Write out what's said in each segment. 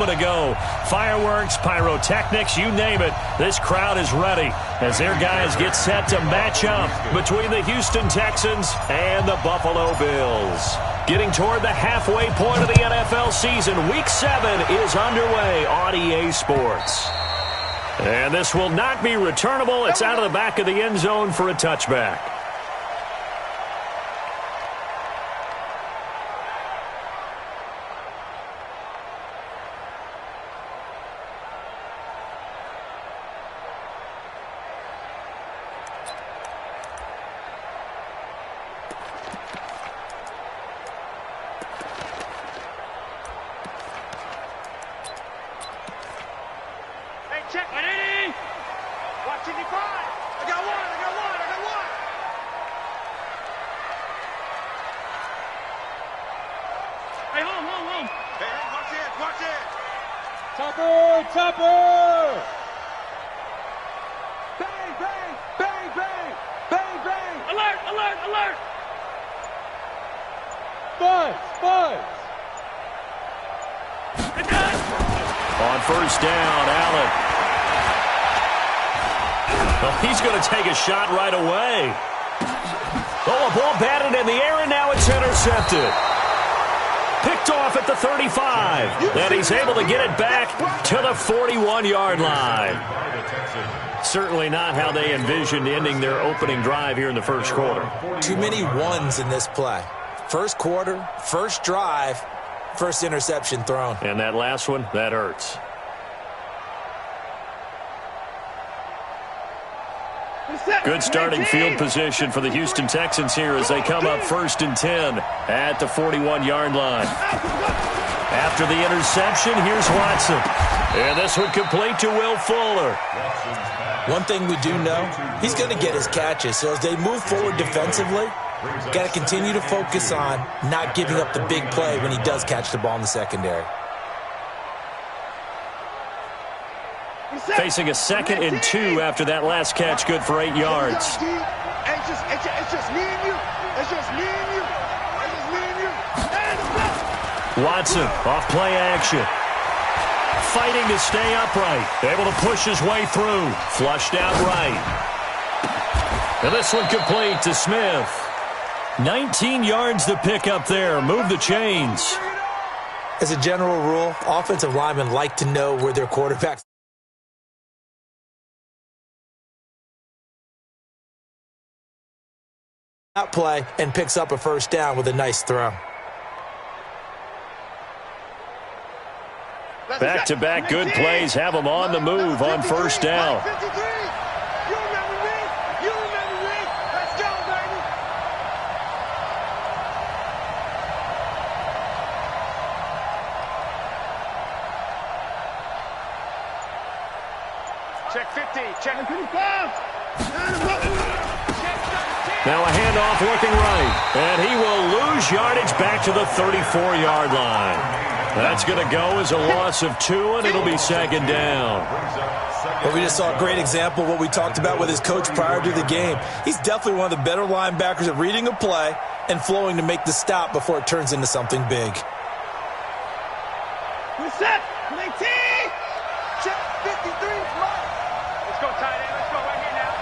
To go. Fireworks, pyrotechnics, you name it. This crowd is ready as their guys get set to match up between the Houston Texans and the Buffalo Bills. Getting toward the halfway point of the NFL season, Week 7 is underway on EA Sports. And this will not be returnable. It's out of the back of the end zone for a touchback. Check, Manini! Watch it, I got one! Hey, home! Hey, watch it! Topper! Bang! Alert! Buzz! On first down, Allen. Well, he's going to take a shot right away. Oh, a ball batted in the air, and now it's intercepted. Picked off at the 35. And he's able to get it back to the 41-yard line. Certainly not how they envisioned ending their opening drive here in the first quarter. Too many ones in this play. First quarter, first drive, first interception thrown. And that last one, that hurts. Good starting field position for the Houston Texans here as they come up 1st and 10 at the 41-yard line. After the interception, here's Watson. And this one complete to Will Fuller. One thing we do know, he's going to get his catches. So as they move forward defensively, got to continue to focus on not giving up the big play when he does catch the ball in the secondary. Facing a 2nd and 2 after that last catch, good for 8 yards. It's just me and you. Watson off play action. Fighting to stay upright. Able to push his way through. Flushed out right. And this one complete to Smith. 19 yards to pick up there. Move the chains. As a general rule, offensive linemen like to know where their quarterbacks play and picks up a first down with a nice throw. Back-to-back good plays have them on the move on first down. Let's go, baby. Check 50, check 55. Now a handoff looking right, and he will lose yardage back to the 34-yard line. That's going to go as a loss of 2, and it'll be 2nd down. Well, we just saw a great example of what we talked about with his coach prior to the game. He's definitely one of the better linebackers at reading a play and flowing to make the stop before it turns into something big. We're set. 19. Check 53. Come on. Let's go, tight end. Let's go right here now.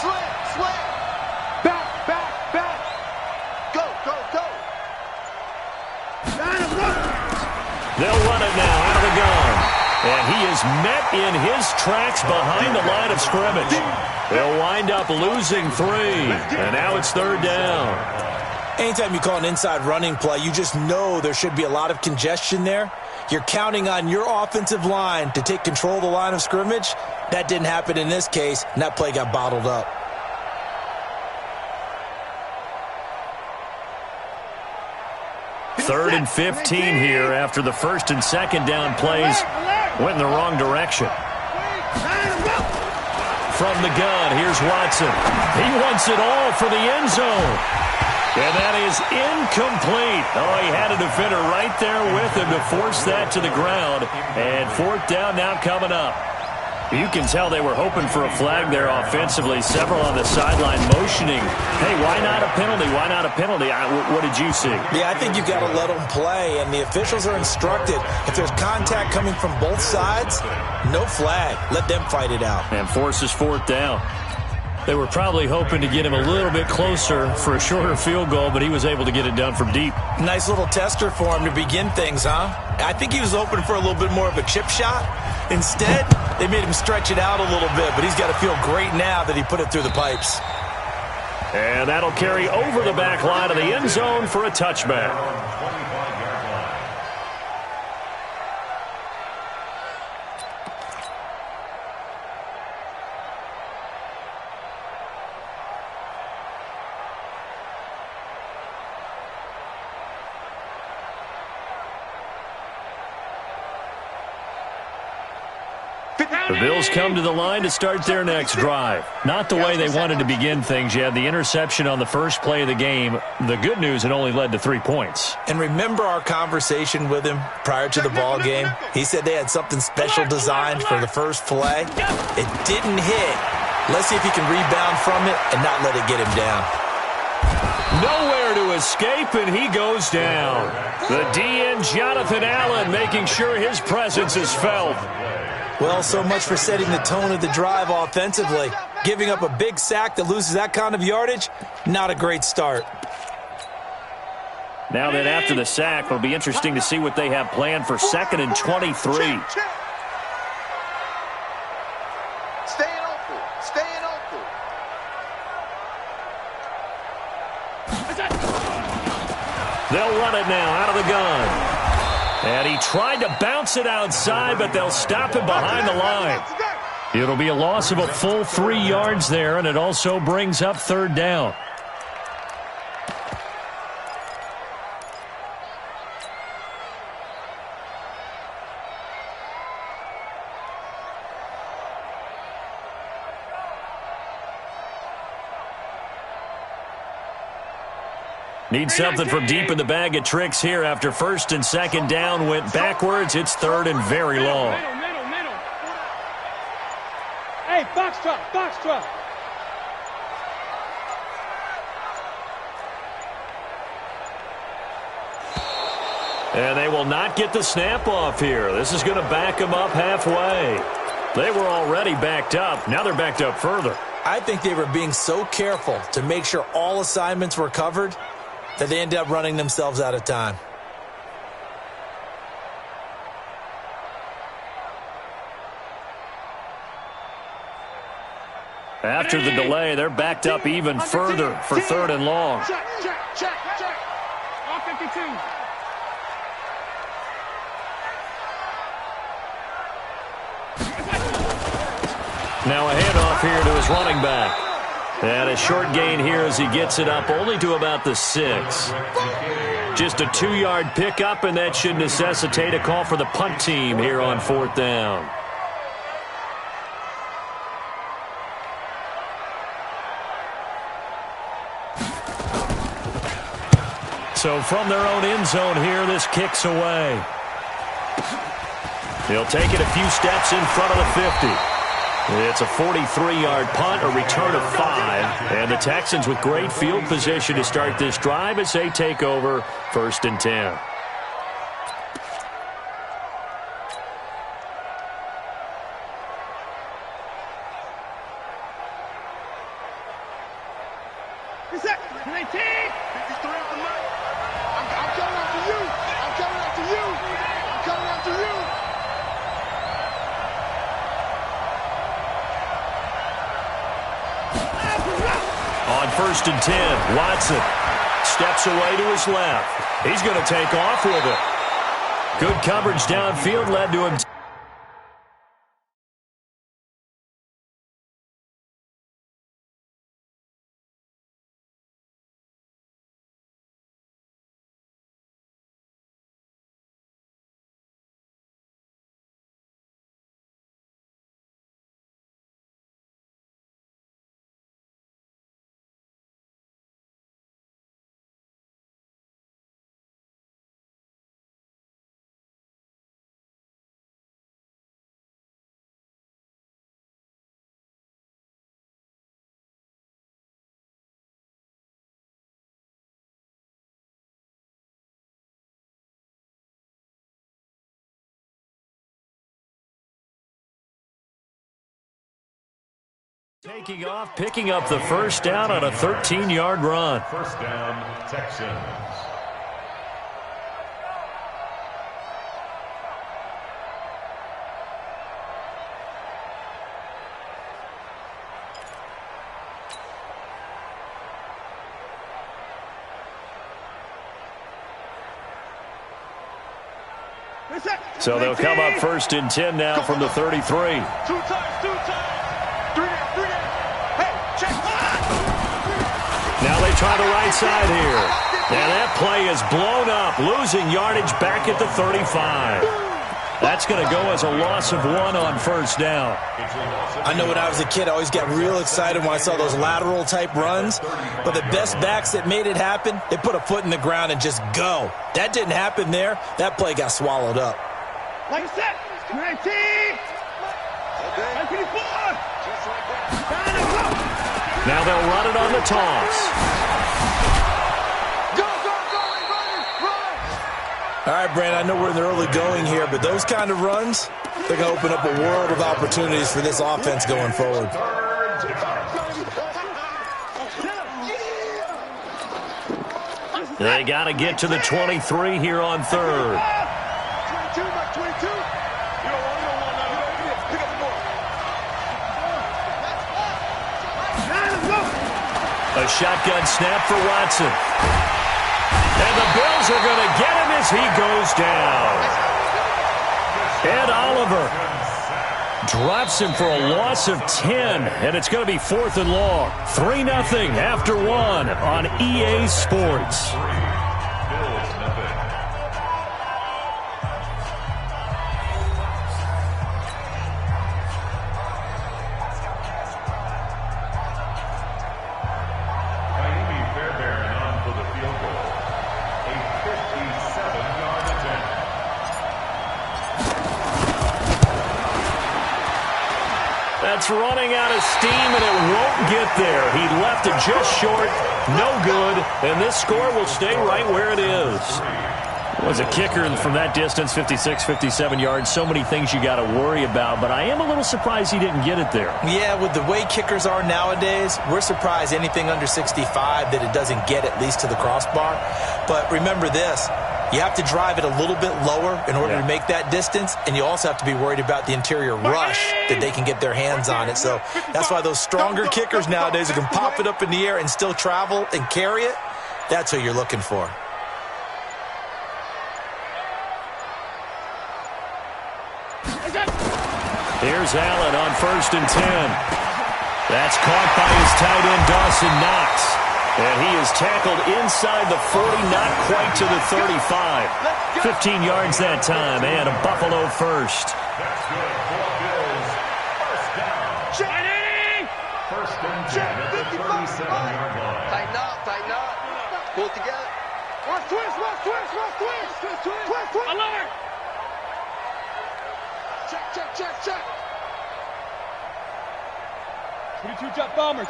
Slam. Back. Go. They'll run it now out of the gun. And he is met in his tracks behind the line of scrimmage. They'll wind up losing 3. And now it's 3rd down. Anytime you call an inside running play, you just know there should be a lot of congestion there. You're counting on your offensive line to take control of the line of scrimmage. That didn't happen in this case, and that play got bottled up. Third and 15 here after the 1st and 2nd down plays went in the wrong direction. From the gun, here's Watson. He wants it all for the end zone. And that is incomplete. Oh, he had a defender right there with him to force that to the ground. And 4th down now coming up. You can tell they were hoping for a flag there offensively. Several on the sideline motioning, hey, why not a penalty? Why not a penalty? What did you see? Yeah, I think you've got to let them play, and the officials are instructed. If there's contact coming from both sides, no flag. Let them fight it out. And forces fourth down. They were probably hoping to get him a little bit closer for a shorter field goal, but he was able to get it done from deep. Nice little tester for him to begin things, huh? I think he was hoping for a little bit more of a chip shot. Instead, they made him stretch it out a little bit, but he's got to feel great now that he put it through the pipes. And that'll carry over the back line of the end zone for a touchback. The Bills come to the line to start their next drive. Not the way they wanted to begin things. You had the interception on the first play of the game. The good news, it only led to 3 points. And remember our conversation with him prior to the ball game? He said they had something special designed for the first play. It didn't hit. Let's see if he can rebound from it and not let it get him down. Nowhere to escape, and he goes down. The DN, Jonathan Allen, making sure his presence is felt. Well, so much for setting the tone of the drive offensively. Giving up a big sack that loses that kind of yardage, not a great start. Now then, after the sack, it'll be interesting to see what they have planned for 2nd and 23. Staying open. Staying open. They'll run it now out of the gun. And he tried to bounce it outside, but they'll stop him behind the line. It'll be a loss of a full 3 yards there, and it also brings up 3rd down. Need something from deep in the bag of tricks here after 1st and 2nd down went backwards. It's 3rd and very long. Middle. Hey, box truck. And they will not get the snap off here. This is going to back them up halfway. They were already backed up. Now they're backed up further. I think they were being so careful to make sure all assignments were covered that they ended up running themselves out of time. After the delay, they're backed up even further for 3rd and long. Check. All 52. Now a handoff here to his running back. And a short gain here as he gets it up only to about the 6. Just a 2-yard pickup, and that should necessitate a call for the punt team here on 4th down. So from their own end zone here, this kicks away. He'll take it a few steps in front of the 50. It's a 43-yard punt, a return of 5. And the Texans with great field position to start this drive as they take over 1st and 10. On 1st and 10, Watson steps away to his left. He's going to take off with it. Good coverage downfield led to him Taking off, picking up the first down on a 13-yard run. First down, Texans. So they'll come up first and 10 now from the 33. Two times. Three down. Hey, check. Now they try the right side here. And that play is blown up, losing yardage back at the 35. That's going to go as a loss of 1 on first down. I know when I was a kid, I always got real excited when I saw those lateral-type runs. But the best backs that made it happen, they put a foot in the ground and just go. That didn't happen there. That play got swallowed up. Like I said, 19. 24. Just like that. Now they'll run it on the toss. Go, run. All right, Brandon, I know we're in the early going here, but those kind of runs, they're going to open up a world of opportunities for this offense going forward. They got to get to the 23 here on third. 22, Mike, 22. You don't want that. Pick up the ball. Let's go. A shotgun snap for Watson. And the Bills are going to get him as he goes down. Ed Oliver drops him for a loss of 10, and it's going to be 4th and long. 3-0 after 1 on EA Sports. That's running out of steam, and it won't get there. He left it just short, no good, and this score will stay right where it is. Was a kicker from that distance, 56, 57 yards. So many things you got to worry about, but I am a little surprised he didn't get it there. Yeah, with the way kickers are nowadays, we're surprised anything under 65 that it doesn't get at least to the crossbar. But remember this. You have to drive it a little bit lower in order to make that distance, and you also have to be worried about the interior rush that they can get their hands on it. So that's why those stronger kickers nowadays who can pop it up in the air and still travel and carry it, that's what you're looking for. Here's Allen on 1st and 10. That's caught by his tight end, Dawson Knox. And he is tackled inside the 40, not quite to the 35. 15 yards that time, and a Buffalo first. That's good for Bills. First down. First and 10 at the 37-yard line. Tighten up. Pull it together. Watch twist. Alert. Check. 22 jet bombers.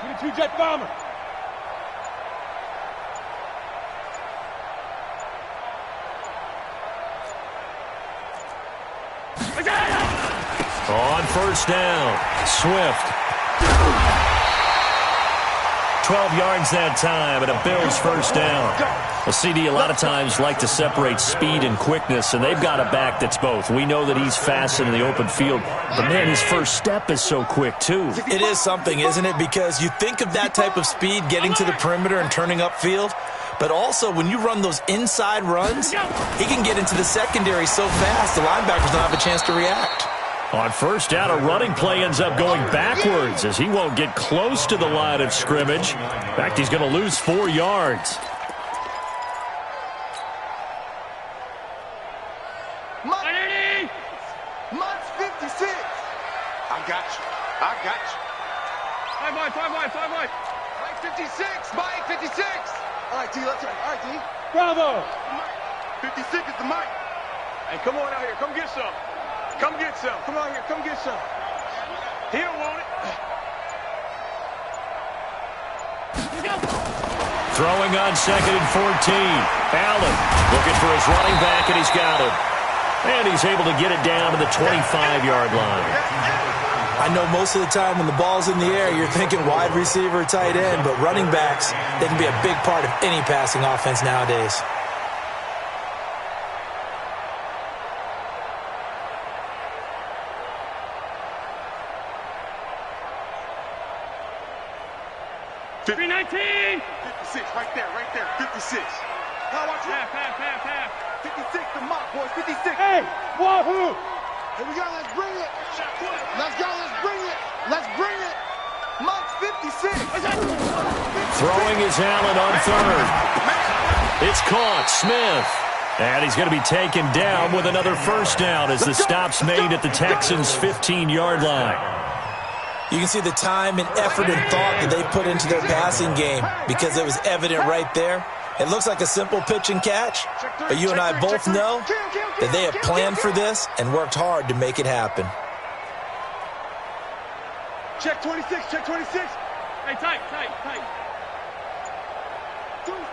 On first down, Swift. 12 yards that time, and a Bills first down. A CD a lot of times like to separate speed and quickness, and they've got a back that's both. We know that he's fast in the open field, but man, his first step is so quick too. It is something, isn't it? Because you think of that type of speed getting to the perimeter and turning upfield, but also when you run those inside runs, he can get into the secondary so fast the linebackers don't have a chance to react. On first down, a running play ends up going backwards as he won't get close to the line of scrimmage. In fact, he's going to lose 4 yards. Mike's 56. I got you. 5 wide. Mike 56. Mike 56. All right, T, let's go. All right, T. Bravo. 56 is the Mike. Hey, come on out here. Come get some. Come out here. Come get some. He don't want it. Throwing on 2nd and 14. Allen looking for his running back, and he's got him. And he's able to get it down to the 25-yard line. I know most of the time when the ball's in the air, you're thinking wide receiver, tight end, but running backs, they can be a big part of any passing offense nowadays. $3.19. 56, right there, 56. Now watch it. Half. 56 to mock, boys, 56. Hey, wahoo! Here we go, let's bring it. Let's go, let's bring it. Let's bring it. Mock's 56. Throwing is Allen on third. It's caught, Smith. And he's going to be taken down with another first down as the stop's made at the Texans' 15-yard line. You can see the time and effort and thought that they put into their passing game because it was evident right there. It looks like a simple pitch and catch, but you and I both know that they have planned for this and worked hard to make it happen. Check 26, check 26. Hey, tight. Deuce.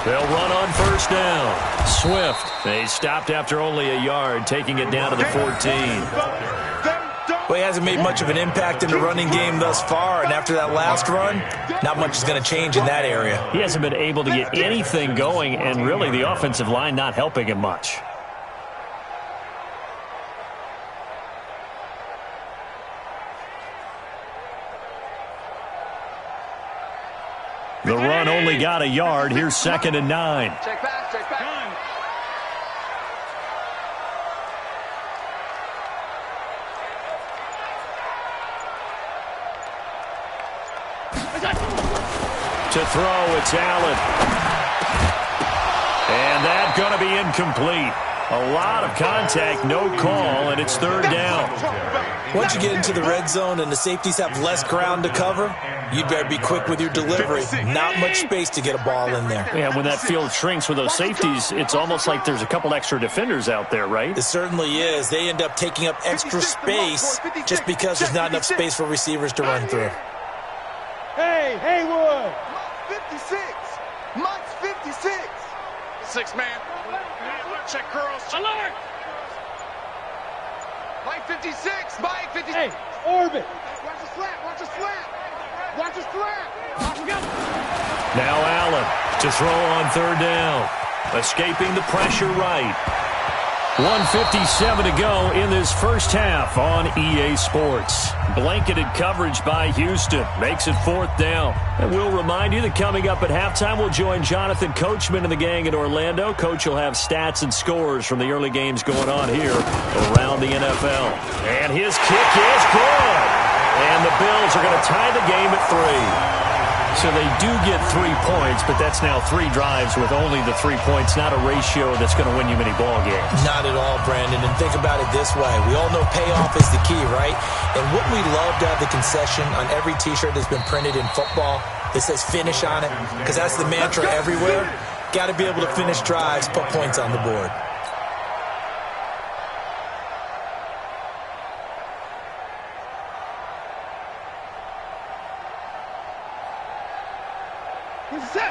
They'll run on first down. Swift, they stopped after only a yard, taking it down to the 14. Well, he hasn't made much of an impact in the running game thus far, and after that last run, not much is going to change in that area. He hasn't been able to get anything going, and really the offensive line not helping him much. The run only got a yard. Here's 2nd and 9. Check back. To throw, it's Allen. And that's going to be incomplete. A lot of contact, no call, and it's 3rd down. Once you get into the red zone and the safeties have less ground to cover, you'd better be quick with your delivery. Not much space to get a ball in there. Yeah, when that field shrinks with those safeties, it's almost like there's a couple extra defenders out there, right? It certainly is. They end up taking up extra space just because there's not enough space for receivers to run through. Hey, Haywood. 56. Monk's 56. 6 man. Check curls. Alert. Mike 56. Mike 56. Hey, orbit. Watch the slap. Now Allen to throw on 3rd down. Escaping the pressure right. 1:57 to go in this first half on EA Sports. Blanketed coverage by Houston makes it 4th down. And we'll remind you that coming up at halftime, we'll join Jonathan Coachman and the gang in Orlando. Coach will have stats and scores from the early games going on here around the NFL. And his kick is good. And the Bills are going to tie the game at 3. So they do get 3 points, but that's now 3 drives with only the 3 points, not a ratio that's going to win you many ball games. Not at all, Brandon. And think about it this way. We all know payoff is the key, right? And wouldn't we love to have the concession on every T-shirt that's been printed in football that says finish on it? Because that's the mantra everywhere. Got to be able to finish drives, put points on the board.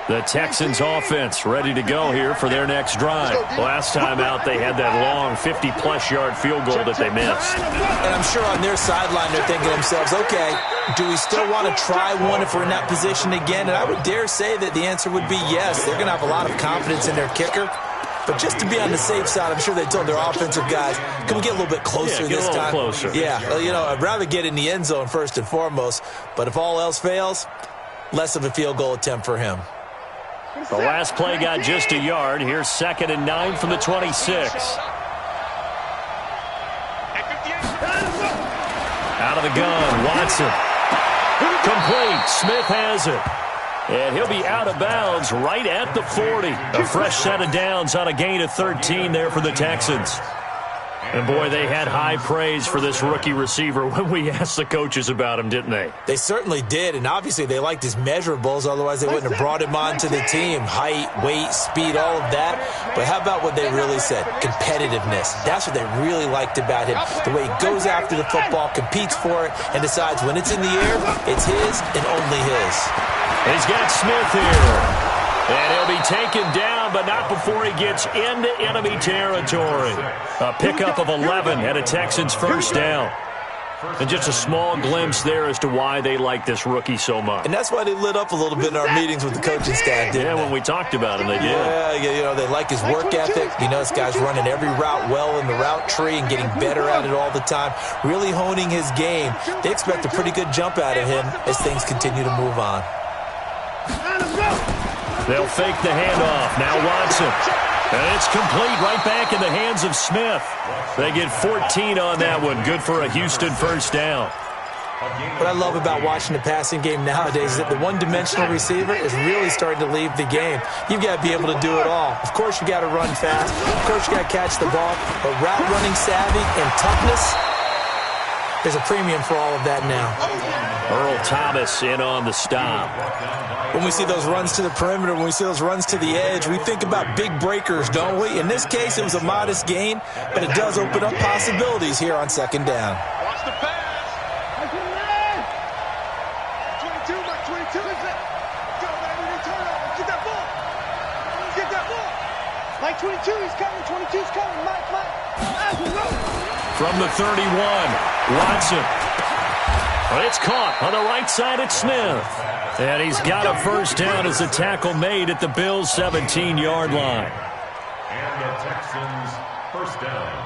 The Texans offense ready to go here for their next drive. Last time out, they had that long 50-plus yard field goal that they missed. And I'm sure on their sideline, they're thinking to themselves, okay, do we still want to try one if we're in that position again? And I would dare say that the answer would be yes. They're going to have a lot of confidence in their kicker. But just to be on the safe side, I'm sure they told their offensive guys, can we get a little bit closer this time? Closer. Yeah, you know, I'd rather get in the end zone first and foremost. But if all else fails, less of a field goal attempt for him. The last play got just a yard. Here's 2nd and 9 from the 26. Out of the gun, Watson. Complete. Smith has it. And he'll be out of bounds right at the 40. A fresh set of downs on a gain of 13 there for the Texans. And, boy, they had high praise for this rookie receiver when we asked the coaches about him, didn't they? They certainly did, and obviously they liked his measurables. Otherwise, they wouldn't have brought him onto the team. Height, weight, speed, all of that. But how about what they really said? Competitiveness. That's what they really liked about him. The way he goes after the football, competes for it, and decides when it's in the air, it's his and only his. He's got Smith here. And he'll be taken down, but not before he gets into enemy territory. A pickup of 11 and a Texans first down. And just a small glimpse there as to why they like this rookie so much. And that's why they lit up a little bit in our meetings with the coaching staff, didn't they? When we talked about him, they did. Yeah, they like his work ethic. This guy's running every route well in the route tree and getting better at it all the time, really honing his game. They expect a pretty good jump out of him as things continue to move on. They'll fake the handoff. Now Watson. And it's complete right back in the hands of Smith. They get 14 on that one. Good for a Houston first down. What I love about watching the passing game nowadays is that the one-dimensional receiver is really starting to leave the game. You've got to be able to do it all. Of course, you got to run fast. Of course, you got to catch the ball. But route running savvy and toughness, there's a premium for all of that now. Earl Thomas in on the stop. When we see those runs to the perimeter, when we see those runs to the edge, we think about big breakers, don't we? In this case, it was a modest gain, but it does open up possibilities here on second down. Watch the pass. 22, Mike, 22. Go, baby, return over. Get that ball. Get that ball. Mike, 22, he's coming. 22's coming. Mike. From the 31, Watson. Well, it's caught on the right side at Smith. And he's got a first down as the tackle made at the Bills' 17-yard line. And the Texans first down.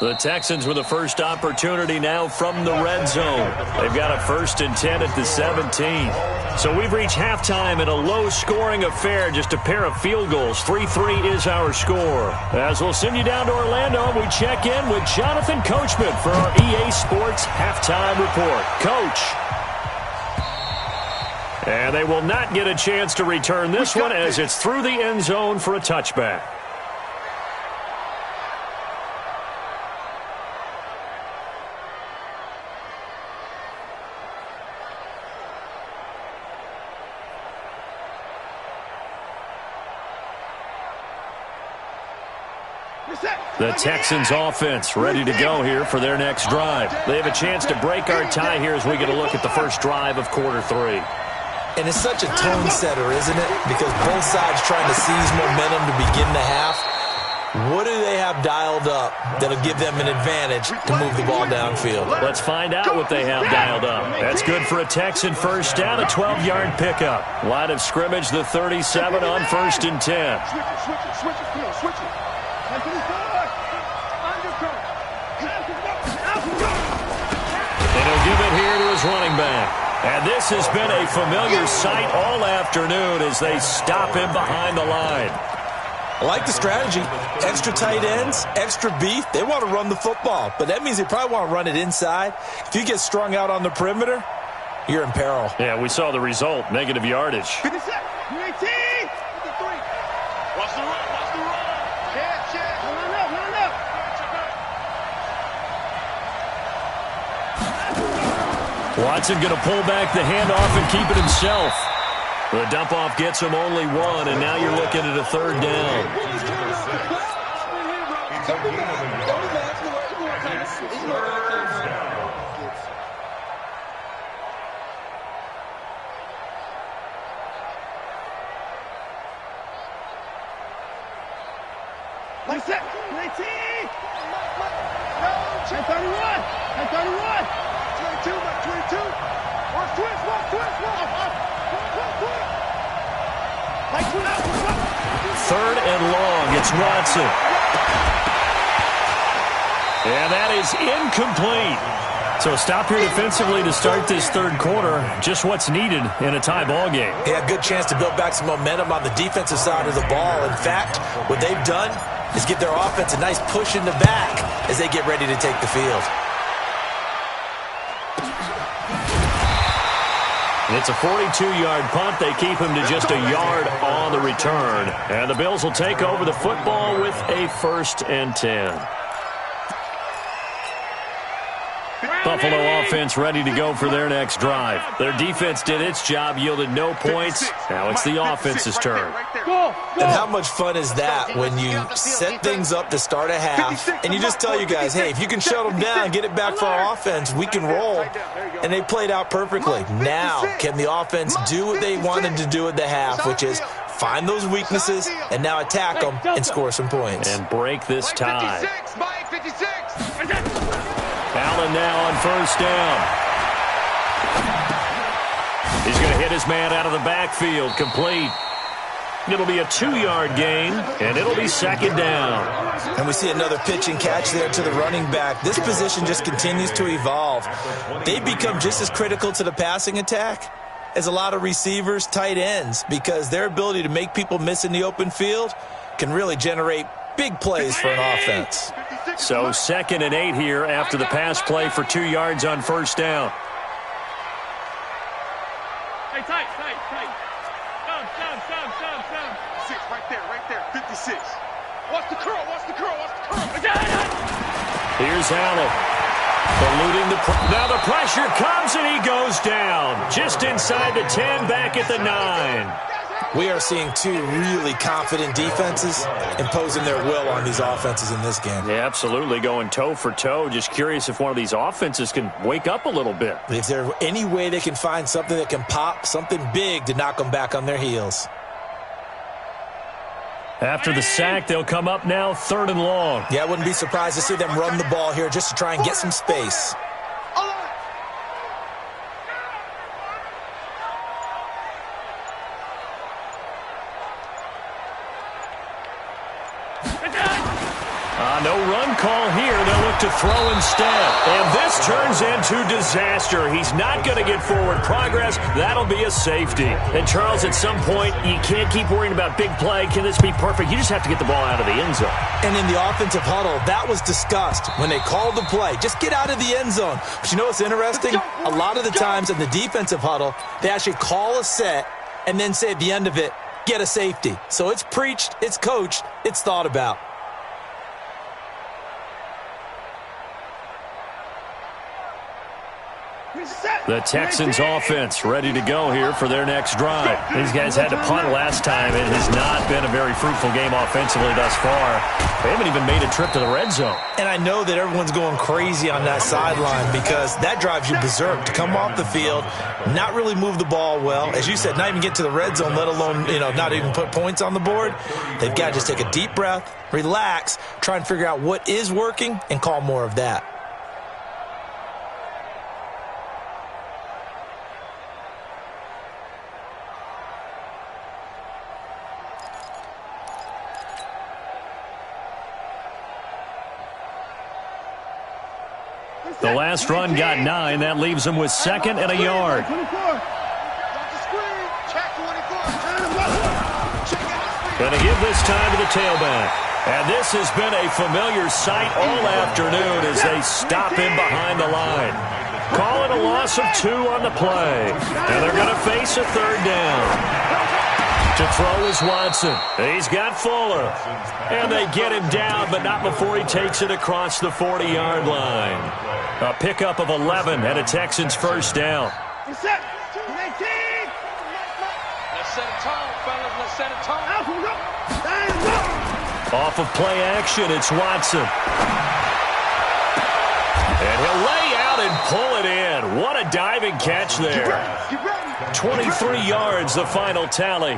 The Texans with the first opportunity now from the red zone. They've got a 1st and 10 at the 17. So we've reached halftime in a low-scoring affair, just a pair of field goals. 3-3 is our score. As we'll send you down to Orlando, we check in with Jonathan Coachman for our EA Sports Halftime Report. Coach. And they will not get a chance to return this one as it's through the end zone for a touchback. The Texans offense ready to go here for their next drive. They have a chance to break our tie here as we get a look at the first drive of quarter 3. And it's such a tone setter, isn't it? Because both sides trying to seize momentum to begin the half. What do they have dialed up that'll give them an advantage to move the ball downfield? Let's find out what they have dialed up. That's good for a Texan first down, a 12-yard pickup. Line of scrimmage, the 37 on 1st and 10. Switch it. And he'll give it here to his running back. And this has been a familiar sight all afternoon as they stop him behind the line. I like the strategy. Extra tight ends, extra beef. They want to run the football, but that means they probably want to run it inside. If you get strung out on the perimeter, you're in peril. Yeah, we saw the result, negative yardage. 56, 18, 53. Watch the run. Check. Line up. Watson going to pull back the handoff and keep it himself. The dump-off gets him only 1, and now you're looking at a 3rd down. Like that. 19. 31. 22. Watch twist. Like twist. 3rd and long. It's Watson. And that is incomplete. So stop here defensively to start this 3rd quarter. Just what's needed in a tie ball game. Yeah, good chance to build back some momentum on the defensive side of the ball. In fact, what they've done is give their offense a nice push in the back as they get ready to take the field. It's a 42-yard punt. They keep him to just a yard on the return. And the Bills will take over the football with a 1st and 10. Buffalo offense ready to go for their next drive. Their defense did its job, yielded no points. Now it's the offense's turn. And how much fun is that when you set things up to start a half and you just tell you guys, hey, if you can shut them down, get it back for our offense, we can roll. And they played out perfectly. Now, can the offense do what they wanted to do at the half, which is find those weaknesses and now attack them and score some points. And break this tie. Allen now on first down. He's going to hit his man out of the backfield. Complete. It'll be a 2-yard gain, and it'll be second down. And we see another pitch and catch there to the running back. This position just continues to evolve. They become just as critical to the passing attack as a lot of receivers, tight ends, because their ability to make people miss in the open field can really generate big plays for an offense. So 2nd and 8 here after the pass play for 2 yards on first down. Hey, tight. Six, right there, 56. Watch the curl. Here's Allen. Eluding now the pressure comes and he goes down. Just inside the 10, back at the 9. We are seeing two really confident defenses imposing their will on these offenses in this game. Yeah, absolutely, going toe for toe. Just curious if one of these offenses can wake up a little bit. Is there any way they can find something that can pop, something big to knock them back on their heels? After the sack, they'll come up now 3rd and long. Yeah, I wouldn't be surprised to see them run the ball here just to try and get some space. No run call here. They'll look to throw instead. And this turns into disaster. He's not going to get forward progress. That'll be a safety. And, Charles, at some point, you can't keep worrying about big play. Can this be perfect? You just have to get the ball out of the end zone. And in the offensive huddle, that was discussed when they called the play. Just get out of the end zone. But you know what's interesting? A lot of the times in the defensive huddle, they actually call a set and then say at the end of it, get a safety. So it's preached, it's coached, it's thought about. The Texans offense ready to go here for their next drive. These guys had to punt last time. It has not been a very fruitful game offensively thus far. They haven't even made a trip to the red zone. And I know that everyone's going crazy on that sideline because that drives you berserk to come off the field, not really move the ball well. As you said, not even get to the red zone, let alone, not even put points on the board. They've got to just take a deep breath, relax, try and figure out what is working, and call more of that. The last run got 9. That leaves him with 2nd and a yard. Going to give this time to the tailback. And this has been a familiar sight all afternoon as they stop him behind the line. Call it a loss of 2 on the play. And they're going to face a 3rd down. To throw is Watson. He's got Fuller. And they get him down, but not before he takes it across the 40-yard line. A pickup of 11 and a Texans first down. Let's set it tall, fellas. Let's set it tall. Off of play action, it's Watson. And he'll lay out and pull it in. What a diving catch there. 23 yards, the final tally.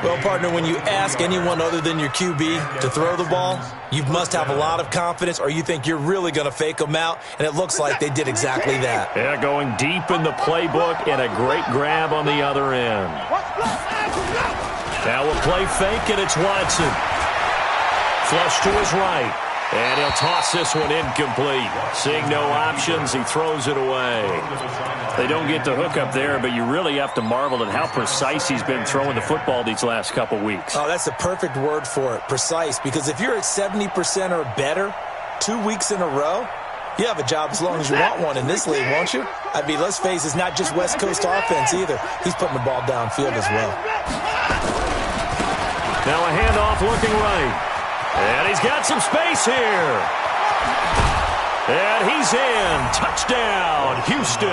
Well, partner, when you ask anyone other than your QB to throw the ball, you must have a lot of confidence or you think you're really going to fake them out, and it looks like they did exactly that. Yeah, going deep in the playbook and a great grab on the other end. Now we'll play fake, and it's Watson. Flush to his right. And he'll toss this one incomplete. Seeing no options, he throws it away. They don't get the hook up there, but you really have to marvel at how precise he's been throwing the football these last couple weeks. Oh, that's the perfect word for it, precise, because if you're at 70% or better 2 weeks in a row, you have a job as long as you want one in this league, won't you? I mean, let's face it, it's not just West Coast offense either. He's putting the ball downfield as well. Now a handoff looking right. And he's got some space here. And he's in. Touchdown, Houston.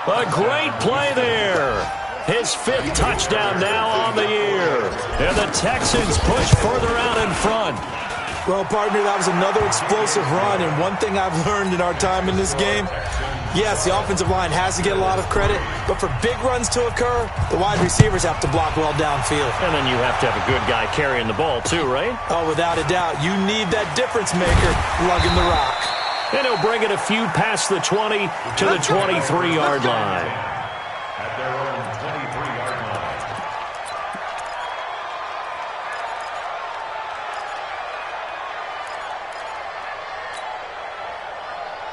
A great play there. His 5th touchdown now on the year. And the Texans push further out in front. Well, partner, that was another explosive run. And one thing I've learned in our time in this game, yes, the offensive line has to get a lot of credit, but for big runs to occur, the wide receivers have to block well downfield. And then you have to have a good guy carrying the ball too, right? Oh, without a doubt. You need that difference maker lugging the rock. And he'll bring it a few past the 20 to the 23-yard line. At their own 23-yard line.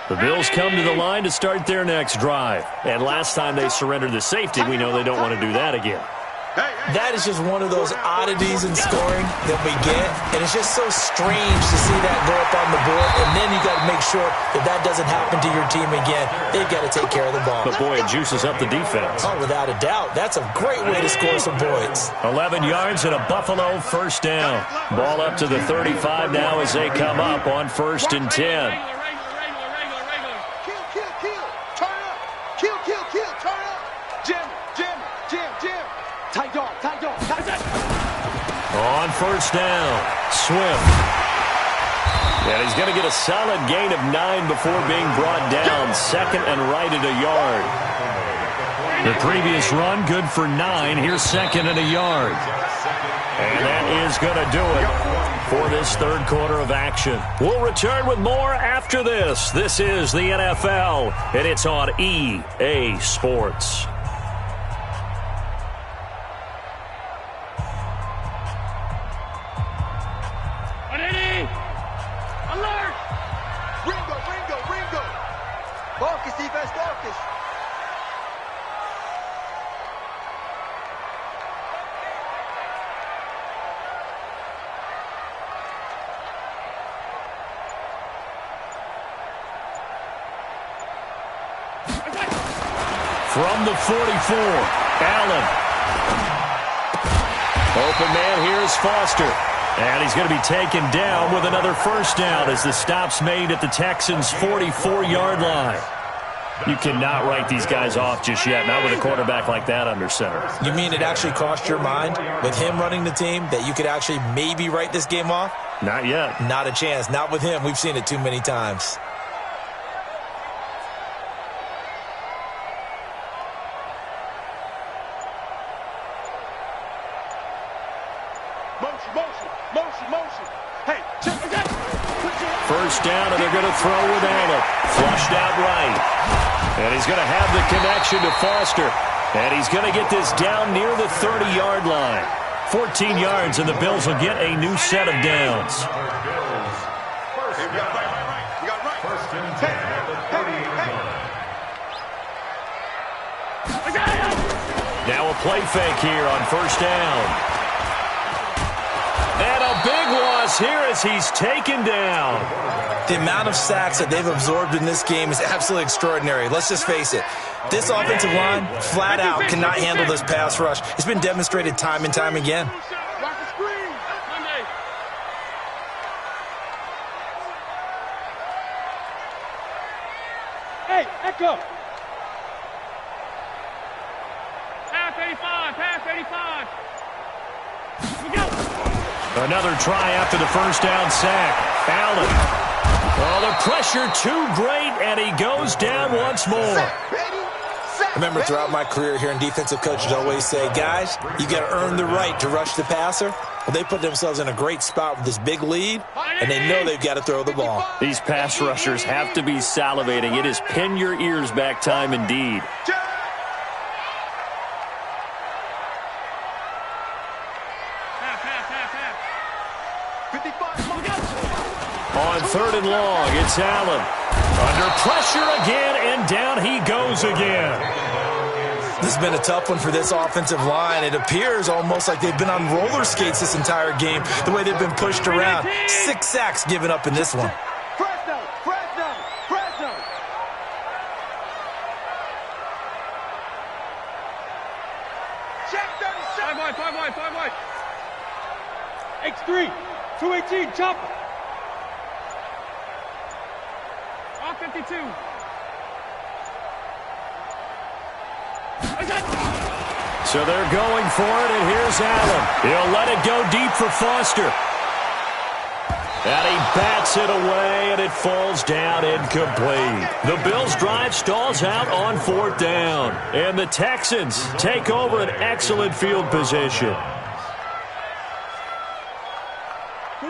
The Bills come to the line to start their next drive. And last time they surrendered the safety, we know they don't want to do that again. That is just one of those oddities in scoring that we get, and it's just so strange to see that go up on the board, and then you got to make sure that that doesn't happen to your team again. They've got to take care of the ball. But, boy, it juices up the defense. Oh, without a doubt. That's a great way to score some points. 11 yards and a Buffalo first down. Ball up to the 35 now as they come up on 1st and 10. On 1st down, Swift. And he's going to get a solid gain of 9 before being brought down. 2nd and right at a yard. The previous run, good for 9. Here's 2nd and a yard. And that is going to do it for this 3rd quarter of action. We'll return with more after this. This is the NFL, and it's on EA Sports. From the 44, Allen. Open man here is Foster. And he's going to be taken down with another first down as the stop's made at the Texans' 44-yard line. You cannot write these guys off just yet, not with a quarterback like that under center. You mean it actually crossed your mind with him running the team that you could actually maybe write this game off? Not yet. Not a chance. Not with him. We've seen it too many times. First down, and they're going to throw with Allen. Flushed out right. And he's going to have the connection to Foster. And he's going to get this down near the 30-yard line. 14 yards, and the Bills will get a new set of downs. First and 10 at the 38-yard line. Now a play fake here on first down. And a big loss here as he's taken down. The amount of sacks that they've absorbed in this game is absolutely extraordinary. Let's just face it. This offensive line, flat out, cannot handle this pass rush. It's been demonstrated time and time again. Hey, Echo. Pass 85, pass 85. We go. Another try after the first down sack. Allen. Oh, the pressure too great, and he goes down once more. Remember, throughout my career here in defensive coaches always say, guys, you got to earn the right to rush the passer. Well, they put themselves in a great spot with this big lead, and they know they've got to throw the ball. These pass rushers have to be salivating. It is pin your ears back time indeed. On 3rd and long, it's Allen. Under pressure again, and down he goes again. This has been a tough one for this offensive line. It appears almost like they've been on roller skates this entire game, the way they've been pushed around. 6 sacks given up in this one. Fresno. Check 37. 5 wide. X3, 218, chopper. 52. So they're going for it, and here's Allen. He'll let it go deep for Foster. And he bats it away, and it falls down incomplete. The Bills' drive stalls out on 4th down. And the Texans take over an excellent field position.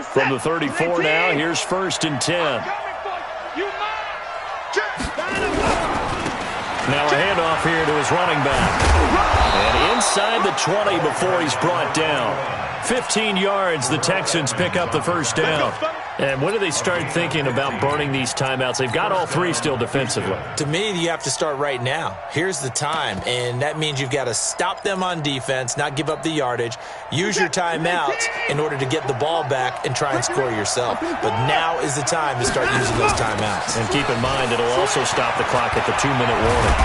From the 34 now, here's 1st and 10. Now a handoff here to his running back. And inside the 20 before he's brought down. 15 yards, the Texans pick up the 1st down. And when do they start thinking about burning these timeouts? They've got all 3 still defensively. To me, you have to start right now. Here's the time, and that means you've got to stop them on defense, not give up the yardage, use your timeouts in order to get the ball back and try and score yourself. But now is the time to start using those timeouts. And keep in mind, it'll also stop the clock at the 2-minute warning.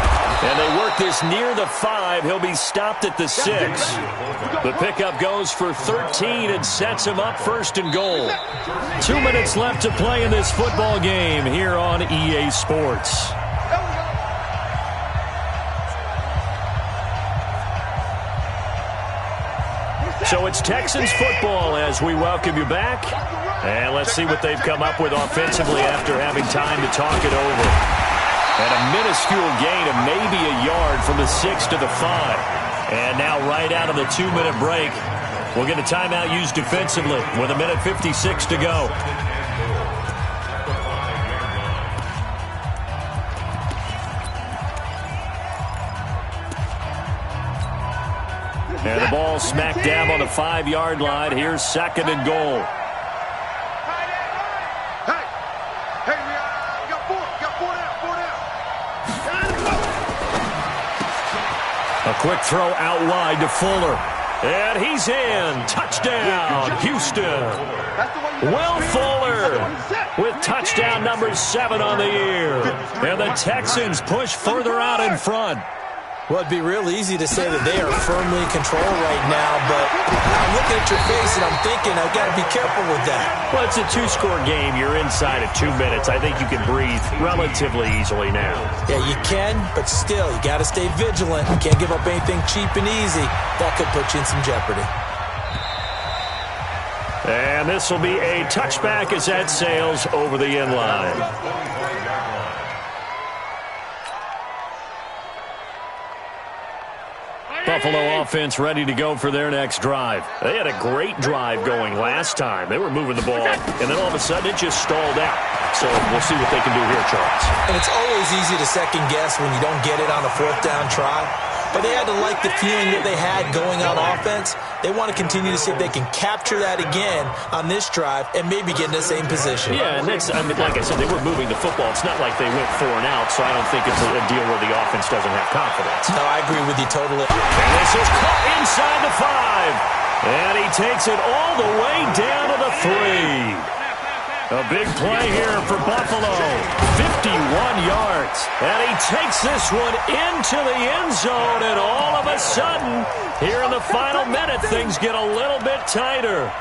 And they work this near the 5. He'll be stopped at the 6. The pickup goes for 13 and sets him up 1st and goal. 2 minutes left to play in this football game here on EA Sports. So it's Texans football as we welcome you back. And let's see what they've come up with offensively after having time to talk it over. And a minuscule gain of maybe a yard from the 6 to the 5. And now right out of the 2-minute break, we'll get a timeout used defensively with 1:56 to go. And the ball smacked down on the 5-yard line. Here's 2nd and goal. A quick throw out wide to Fuller. And he's in. Touchdown, Houston. Will Fuller with touchdown number 7 on the year. And the Texans push further out in front. Well, it'd be real easy to say that they are firmly in control right now, but I'm looking at your face and I'm thinking I've got to be careful with that. Well, it's a 2-score game. You're inside of 2 minutes. I think you can breathe relatively easily now. Yeah, you can, but still, you got to stay vigilant. You can't give up anything cheap and easy. That could put you in some jeopardy. And this will be a touchback as that sails over the end line. Buffalo offense ready to go for their next drive. They had a great drive going last time. They were moving the ball, and then all of a sudden it just stalled out. So we'll see what they can do here, Charles. And it's always easy to second guess when you don't get it on a 4th down try. But they had to like the feeling that they had going on offense. They want to continue to see if they can capture that again on this drive and maybe get in the same position. Yeah, and that's, like I said, they were moving the football. It's not like they went 4 and out, so I don't think it's a deal where the offense doesn't have confidence. No, I agree with you totally. And this is caught inside the 5. And he takes it all the way down to the 3. A big play here for Buffalo. 51 yards. And he takes this one into the end zone. And all of a sudden, here in the final minute, things get a little bit tighter.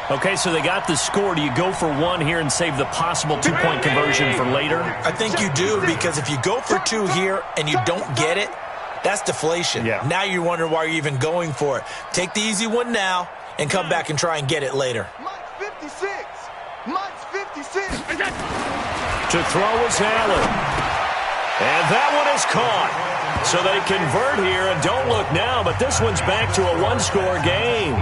Okay, so they got the score. Do you go for 1 here and save the possible 2-point conversion for later? I think you do, because if you go for 2 here and you don't get it, that's deflation. Yeah. Now you're wondering why you're even going for it. Take the easy one now and come back and try and get it later. Mike's 56. Mike's 56. To throw is Allen. And that one is caught. So they convert here, and don't look now, but this one's back to a 1-score game.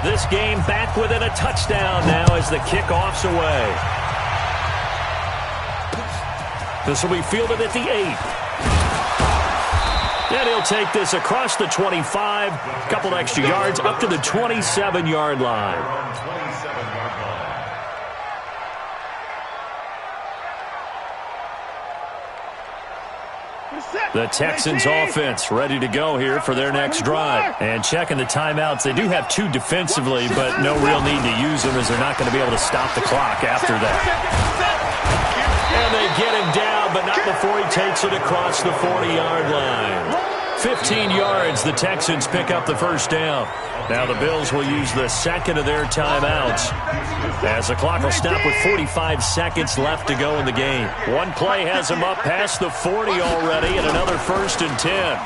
This game back within a touchdown now as the kickoff's away. This will be fielded at the 8. And he'll take this across the 25, a couple extra yards, up to the 27-yard line. The Texans offense ready to go here for their next drive. And checking the timeouts, they do have 2 defensively, but no real need to use them as they're not going to be able to stop the clock after that. And they get him down, but not before he takes it across the 40-yard line. 15 yards. The Texans pick up the first down. Now the Bills will use the second of their timeouts as the clock will stop with 45 seconds left to go in the game. One play has them up past the 40 already, and another 1st and 10.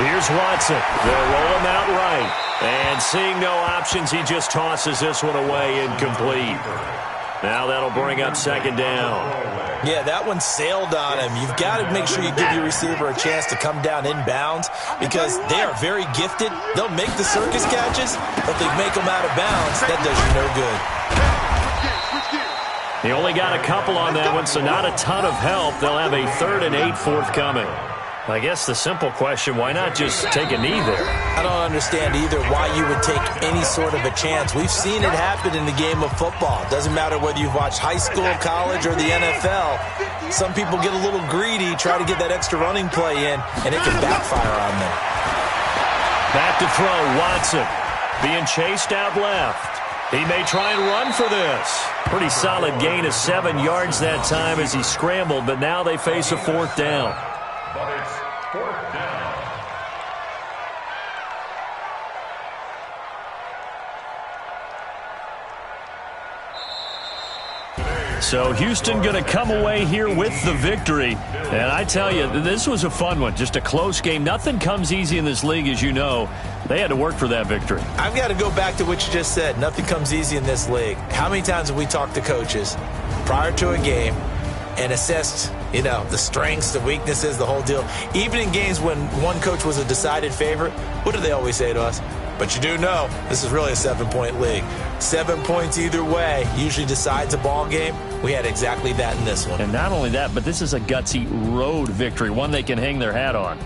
Here's Watson. They'll roll him out right. And seeing no options, he just tosses this one away incomplete. Now that'll bring up 2nd down. Yeah, that one sailed on him. You've got to make sure you give your receiver a chance to come down inbounds because they are very gifted. They'll make the circus catches, but they make them out of bounds. That does you no good. He only got a couple on that one, so not a ton of help. They'll have a 3rd and 8 forthcoming. I guess the simple question, why not just take a knee there? I don't understand either why you would take any sort of a chance. We've seen it happen in the game of football. It doesn't matter whether you've watched high school, college, or the NFL. Some people get a little greedy, try to get that extra running play in, and it can backfire on them. Back to throw, Watson. Being chased out left. He may try and run for this. Pretty solid gain of 7 yards that time as he scrambled, but now they face a 4th down. But it's 4th down. So Houston going to come away here with the victory. And I tell you, this was a fun one. Just a close game. Nothing comes easy in this league, as you know. They had to work for that victory. I've got to go back to what you just said. Nothing comes easy in this league. How many times have we talked to coaches prior to a game and assessed, the strengths, the weaknesses, the whole deal? Even in games when one coach was a decided favorite, what do they always say to us? But you do know this is really a 7-point league. 7 points either way usually decides a ball game. We had exactly that in this one. And not only that, but this is a gutsy road victory, one they can hang their hat on.